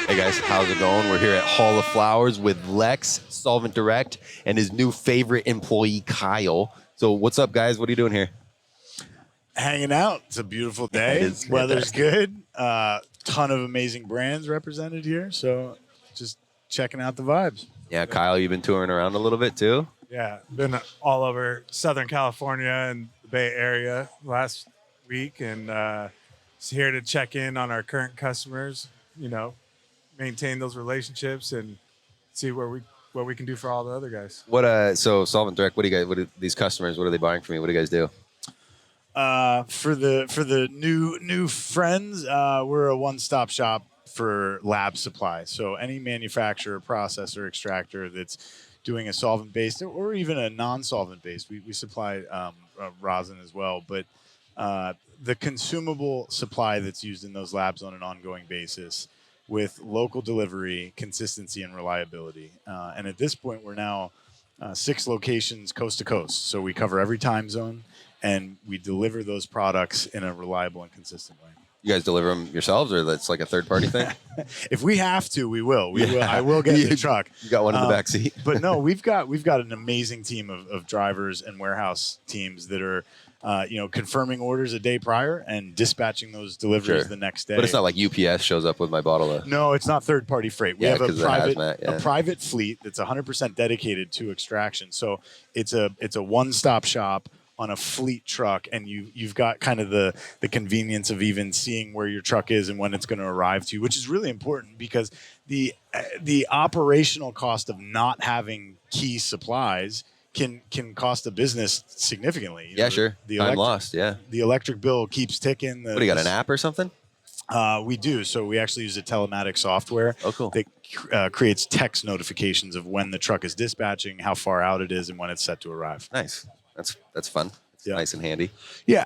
Hey guys, how's it going? We're here at Hall of Flowers with Lex, Solvent Direct, and his new favorite employee, Kyle. So what's up, guys? What are you doing here? Hanging out. It's a beautiful day. It is Weather's fantastic. good. Ton of amazing brands represented here. So just checking out the vibes. Yeah, Kyle, you've been touring around a little bit too? Yeah, been all over Southern California and the Bay Area last week, and just here to check in on our current customers. Maintain those relationships and see what we can do for all the other guys. So Solvent Direct, what do these customers, what are they buying from you? What do you guys do? For the new friends, we're a one-stop shop for lab supply. So any manufacturer, processor, extractor that's doing a solvent-based or even a non-solvent-based, we supply rosin as well. But the consumable supply that's used in those labs on an ongoing basis with local delivery, consistency, and reliability. And at this point, we're now 6 locations coast to coast. So we cover every time zone, and we deliver those products in a reliable and consistent way. You guys deliver them yourselves, or that's like a third-party thing? If we have to, we will. I will get in the truck. You got one in the back seat. But no, we've got an amazing team of drivers and warehouse teams that are confirming orders a day prior and dispatching those deliveries the next day. But it's not like UPS shows up with my bottle of... No, it's not third-party freight. We have a private fleet that's 100% dedicated to extraction. So it's a one-stop shop on a fleet truck, and you've got kind of the convenience of even seeing where your truck is and when it's going to arrive to you, which is really important because the operational cost of not having key supplies can cost a business significantly. Sure. Time lost, yeah. The electric bill keeps ticking. What do you got, an app or something? We do. So we actually use a telematic software that creates text notifications of when the truck is dispatching, how far out it is, and when it's set to arrive. Nice. That's fun. It's nice and handy. Yeah,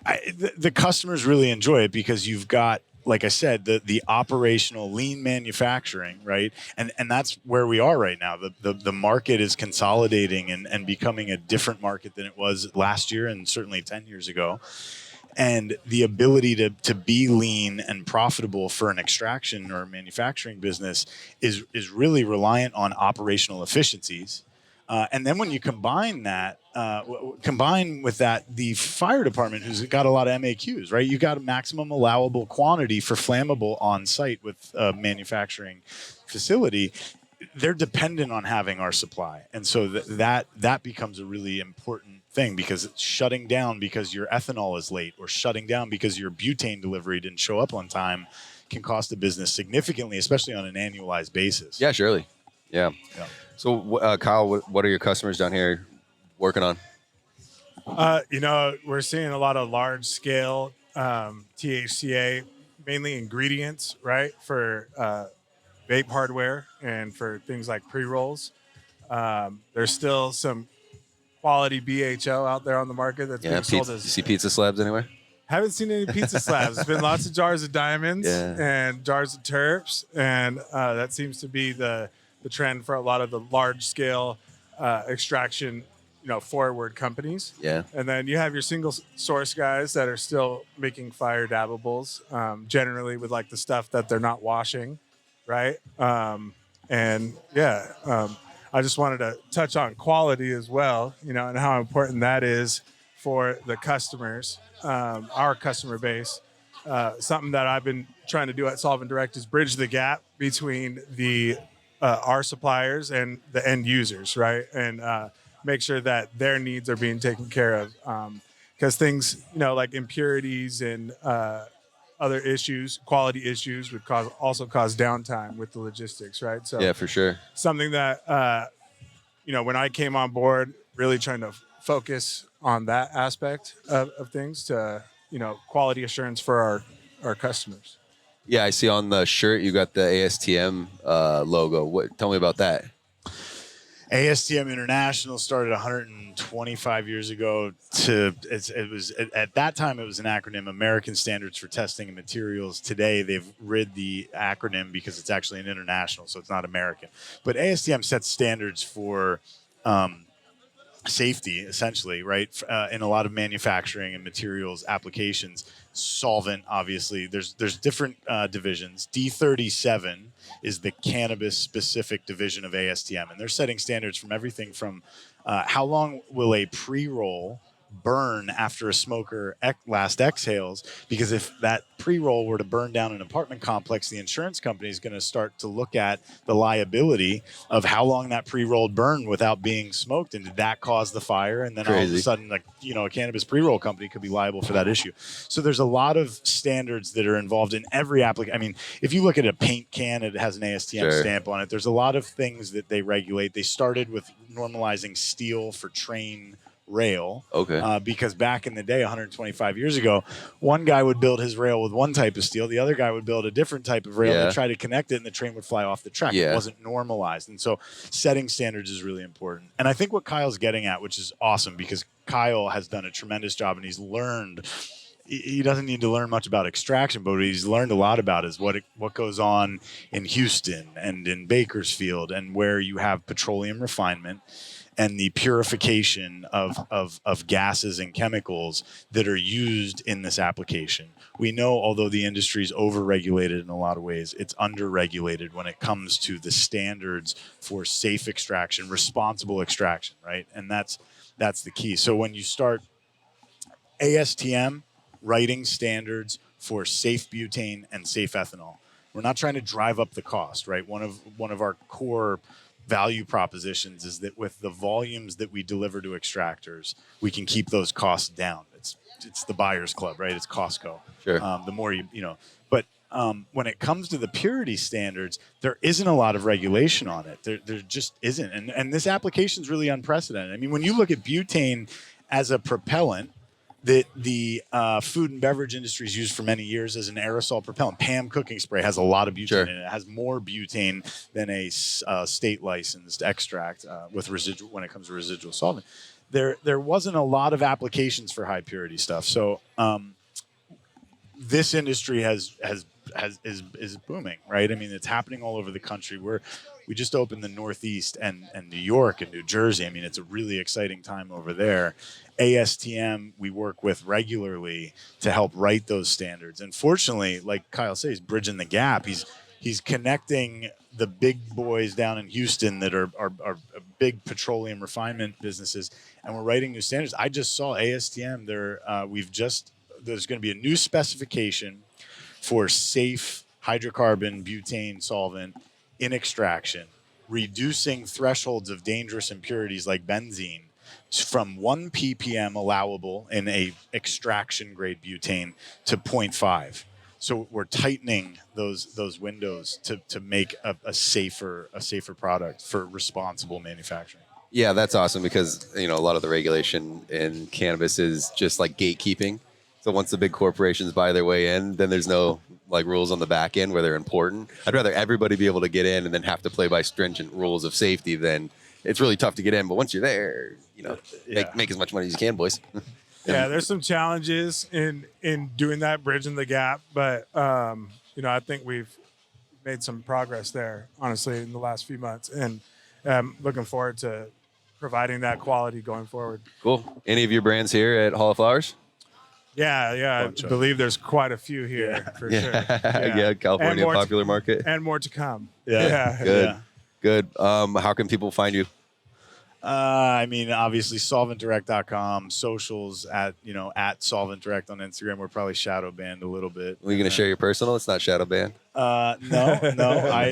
the customers really enjoy it because you've got, like I said, the operational lean manufacturing, right? And that's where we are right now. The market is consolidating and becoming a different market than it was last year and certainly 10 years ago. And the ability to be lean and profitable for an extraction or manufacturing business is really reliant on operational efficiencies. And then when you combine with that, the fire department, who's got a lot of MAQs, right? You got a maximum allowable quantity for flammable on site with a manufacturing facility. They're dependent on having our supply. And so that becomes a really important thing because it's shutting down because your ethanol is late or shutting down because your butane delivery didn't show up on time can cost a business significantly, especially on an annualized basis. Yeah, surely. Yeah. So, Kyle, what are your customers down here working on? We're seeing a lot of large scale THCA, mainly ingredients, right, for vape hardware and for things like pre-rolls. There's still some quality BHO out there on the market that's being sold as... You see pizza slabs anywhere? Haven't seen any pizza slabs. There's been lots of jars of diamonds and jars of terps, and that seems to be the trend for a lot of the large scale extraction, forward companies. Yeah. And then you have your single source guys that are still making fire dabbables, generally with like the stuff that they're not washing, right? I just wanted to touch on quality as well, and how important that is for the customers, our customer base. Something that I've been trying to do at Solvent Direct is bridge the gap between our suppliers and the end users, right? And make sure that their needs are being taken care of. Because things, like impurities and other issues, quality issues would also cause downtime with the logistics, right? So yeah, for sure. Something that, when I came on board, really trying to focus on that aspect of things to, quality assurance for our customers. Yeah, I see on the shirt you got the ASTM logo. Tell me about that. ASM International started 125 years ago. At that time it was an acronym, American Standards for Testing and Materials. Today they've rid the acronym because it's actually an international, so it's not American. But ASTM sets standards for safety, essentially, right? In a lot of manufacturing and materials applications, solvent, obviously, there's different divisions. D37 is the cannabis specific division of ASTM, and they're setting standards from everything from how long will a pre-roll burn after a smoker last exhales, because if that pre-roll were to burn down an apartment complex, the insurance company is going to start to look at the liability of how long that pre-rolled burned without being smoked, and did that cause the fire? And then all of a sudden, like, you know, a cannabis pre-roll company could be liable for that issue. So there's a lot of standards that are involved in every application. I mean, if you look at a paint can, it has an ASTM stamp on it. There's a lot of things that they regulate. They started with normalizing steel for train rail, because back in the day, 125 years ago, one guy would build his rail with one type of steel, the other guy would build a different type of rail, and try to connect it, and the train would fly off the track. It wasn't normalized, and so setting standards is really important. And I think what Kyle's getting at, which is awesome, because Kyle has done a tremendous job, and he's learned. He doesn't need to learn much about extraction, but what he's learned a lot about is what goes on in Houston and in Bakersfield, and where you have petroleum refinement and the purification of gases and chemicals that are used in this application. We know, although the industry is overregulated in a lot of ways, it's underregulated when it comes to the standards for safe extraction, responsible extraction, right? And that's the key. So when you start ASTM writing standards for safe butane and safe ethanol, we're not trying to drive up the cost, right? One of our core value propositions is that with the volumes that we deliver to extractors, we can keep those costs down. It's the buyer's club, right? It's Costco. Sure. The more you know, but when it comes to the purity standards, there isn't a lot of regulation on it. There just isn't, and this application is really unprecedented. I mean, when you look at butane as a propellant that the food and beverage industry has used for many years as an aerosol propellant. PAM cooking spray has a lot of butane in it. It has more butane than a state licensed extract with residual when it comes to residual solvent. There wasn't a lot of applications for high purity stuff. So this industry is booming, right? I mean, it's happening all over the country. We just opened the Northeast and New York and New Jersey. I mean, it's a really exciting time over there. ASTM, we work with regularly to help write those standards. And fortunately, like Kyle says, he's bridging the gap. He's connecting the big boys down in Houston that are big petroleum refinement businesses, and we're writing new standards. I just saw ASTM. There's going to be a new specification for safe hydrocarbon butane solvent in extraction, reducing thresholds of dangerous impurities like benzene from 1 ppm allowable in a extraction grade butane to 0.5. So we're tightening those windows to make a safer product for responsible manufacturing. Yeah, that's awesome, because a lot of the regulation in cannabis is just like gatekeeping. So once the big corporations buy their way in, then there's no like rules on the back end where they're important. I'd rather everybody be able to get in and then have to play by stringent rules of safety than it's really tough to get in. But once you're there, make as much money as you can, boys. Yeah, there's some challenges in doing that, bridging the gap. But, I think we've made some progress there, honestly, in the last few months. And looking forward to providing that quality going forward. Cool. Any of your brands here at Hall of Flowers? Yeah. I believe there's quite a few here for sure. Yeah, California, popular market. And more to come. Good. Good. How can people find you? I mean, obviously, solventdirect.com, socials at Solvent Direct on Instagram. We're probably shadow banned a little bit. Are you going to share your personal? It's not shadow banned. No.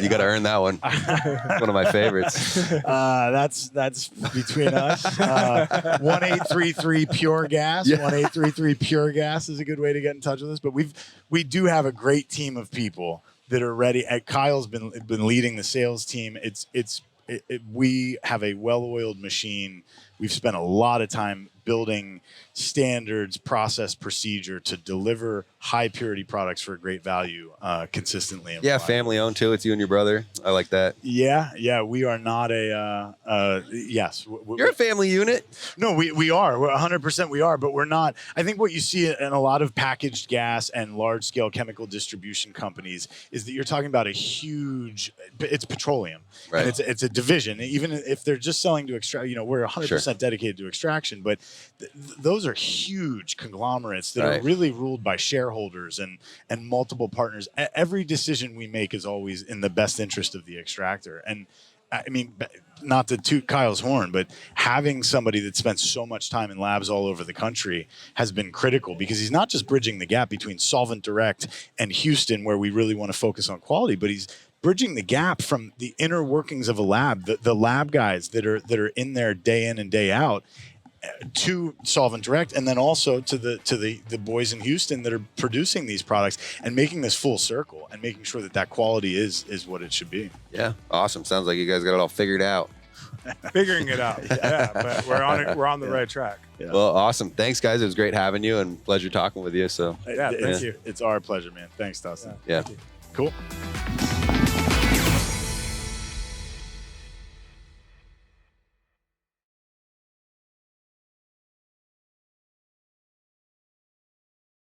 You got to earn that one. One of my favorites. That's between us. 1833 Pure Gas. 1833 Pure Gas is a good way to get in touch with us. But we do have a great team of people that are ready. Kyle's been leading the sales team. We have a well-oiled machine. We've spent a lot of time building standards, process, procedure to deliver high-purity products for a great value consistently. Yeah, family-owned, too. It's you and your brother. I like that. Yeah. We are not yes. You're a family unit. No, we are. We're 100% we are, but we're not. I think what you see in a lot of packaged gas and large-scale chemical distribution companies is that you're talking about a huge it's petroleum, Right. and it's a division. Even if they're just selling to extract, we're 100% dedicated to extraction, but those are huge conglomerates that are really ruled by shareholders and multiple partners. Every decision we make is always in the best interest of the extractor. And I mean, not to toot Kyle's horn, but having somebody that spends so much time in labs all over the country has been critical, because he's not just bridging the gap between Solvent Direct and Houston, where we really want to focus on quality, but he's bridging the gap from the inner workings of a lab, the lab guys that are in there day in and day out, to Solvent Direct, and then also to the boys in Houston that are producing these products and making this full circle and making sure that quality is what it should be. Yeah, awesome. Sounds like you guys got it all figured out. Figuring it out. Yeah, but we're on it. We're on the right track. Yeah. Well, awesome. Thanks, guys. It was great having you and pleasure talking with you. So thank you. It's our pleasure, man. Thanks, Dustin. Yeah. Cool.